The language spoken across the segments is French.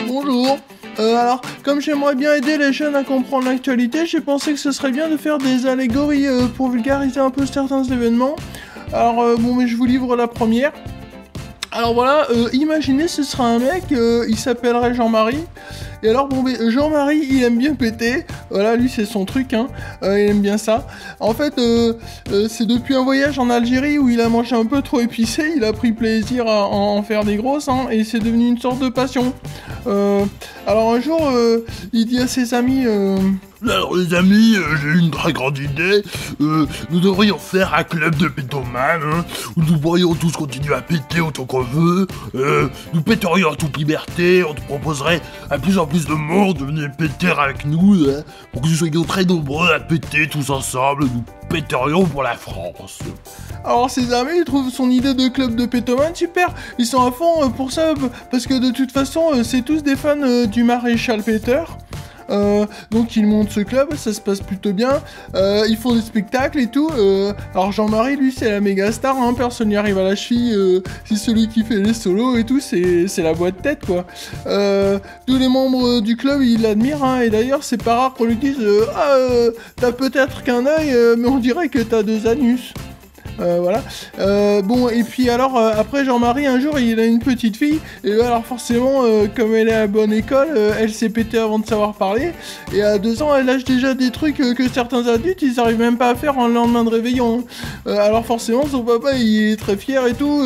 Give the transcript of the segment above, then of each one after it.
Bonjour. Alors, comme j'aimerais bien aider les jeunes à comprendre l'actualité, j'ai pensé que ce serait bien de faire des allégories pour vulgariser un peu certains événements. Alors, bon, mais je vous livre la première. Alors voilà, imaginez ce sera un mec, il s'appellerait Jean-Marie. Et alors bon, mais Jean-Marie, il aime bien péter. Voilà, lui c'est son truc, hein. Il aime bien ça. En fait, c'est depuis un voyage en Algérie où il a mangé un peu trop épicé, il a pris plaisir à en faire des grosses, hein, et c'est devenu une sorte de passion. Alors un jour, il dit à ses amis... Alors les amis, j'ai une très grande idée. Nous devrions faire un club de pétomanes, hein, où nous pourrions tous continuer à péter autant qu'on veut. Nous péterions en toute liberté, on te proposerait à plus en plus de monde de venir péter avec nous, hein, pour que nous soyons très nombreux à péter tous ensemble. Nous péterions pour la France. Alors ses amis, ils trouvent son idée de club de pétomanes super. Ils sont à fond pour ça, parce que de toute façon, c'est tous des fans du maréchal Péter. Donc ils montent ce club, ça se passe plutôt bien, ils font des spectacles et tout, alors Jean-Marie lui c'est la méga star, hein, personne n'y arrive à la cheville, c'est celui qui fait les solos et tout, c'est la boîte tête quoi. Tous les membres du club ils l'admirent, hein, et d'ailleurs c'est pas rare qu'on lui dise t'as peut-être qu'un œil, mais on dirait que t'as deux anus. Voilà. Bon, et puis alors, après Jean-Marie, un jour, il a une petite fille, et alors forcément, comme elle est à bonne école, elle s'est pétée avant de savoir parler, et à 2 ans, elle lâche déjà des trucs que certains adultes, ils arrivent même pas à faire en le lendemain de réveillon. Alors forcément, son papa, il est très fier et tout,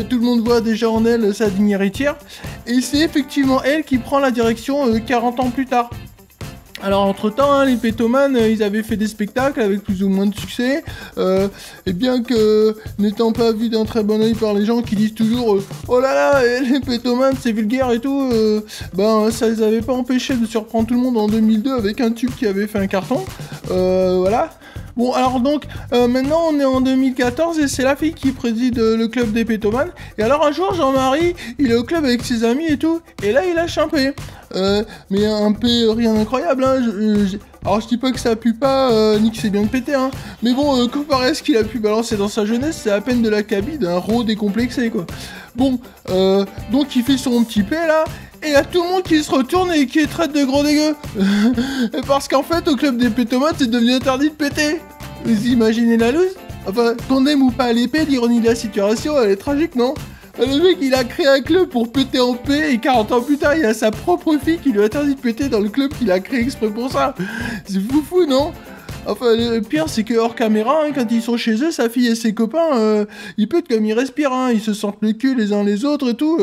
tout le monde voit déjà en elle sa digne héritière, et c'est effectivement elle qui prend la direction 40 ans plus tard. Alors entre-temps, hein, les pétomanes, ils avaient fait des spectacles avec plus ou moins de succès, et bien que n'étant pas vus d'un très bon oeil par les gens qui disent toujours oh là là, les pétomanes c'est vulgaire et tout, ben ça les avait pas empêchés de surprendre tout le monde en 2002 avec un tube qui avait fait un carton, voilà. Bon, alors donc, maintenant on est en 2014 et c'est la fille qui préside le club des pétomanes. Et alors un jour, Jean-Marie, il est au club avec ses amis et tout, et là il lâche un P. Mais un P rien d'incroyable, hein. Alors je dis pas que ça pue pas, ni que c'est bien de péter, hein. Mais bon, comparé à ce qu'il a pu balancer dans sa jeunesse, c'est à peine de la cabine d'un ro décomplexé, quoi. Bon, donc il fait son petit P là, et y a tout le monde qui se retourne et qui traite de gros dégueu. Parce qu'en fait, au club des pétomanes, c'est devenu interdit de péter. Vous imaginez la loose? Enfin, qu'on aime ou pas l'épée, l'ironie de la situation, elle est tragique, non? Le mec, il a créé un club pour péter en paix, et 40 ans plus tard, il a sa propre fille qui lui interdit de péter dans le club qu'il a créé exprès pour ça. C'est foufou, non? Enfin, le pire, c'est que hors caméra, hein, quand ils sont chez eux, sa fille et ses copains, ils pètent comme ils respirent, hein, ils se sentent le cul les uns les autres et tout.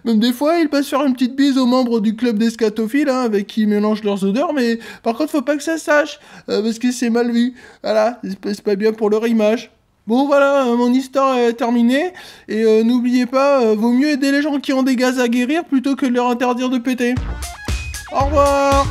Même des fois, ils passent faire une petite bise aux membres du club des scatophiles, hein, avec qui ils mélangent leurs odeurs, mais par contre, faut pas que ça se sache, parce que c'est mal vu. Voilà, c'est pas bien pour leur image. Bon voilà, mon histoire est terminée, et n'oubliez pas, vaut mieux aider les gens qui ont des gaz à guérir plutôt que de leur interdire de péter. Au revoir!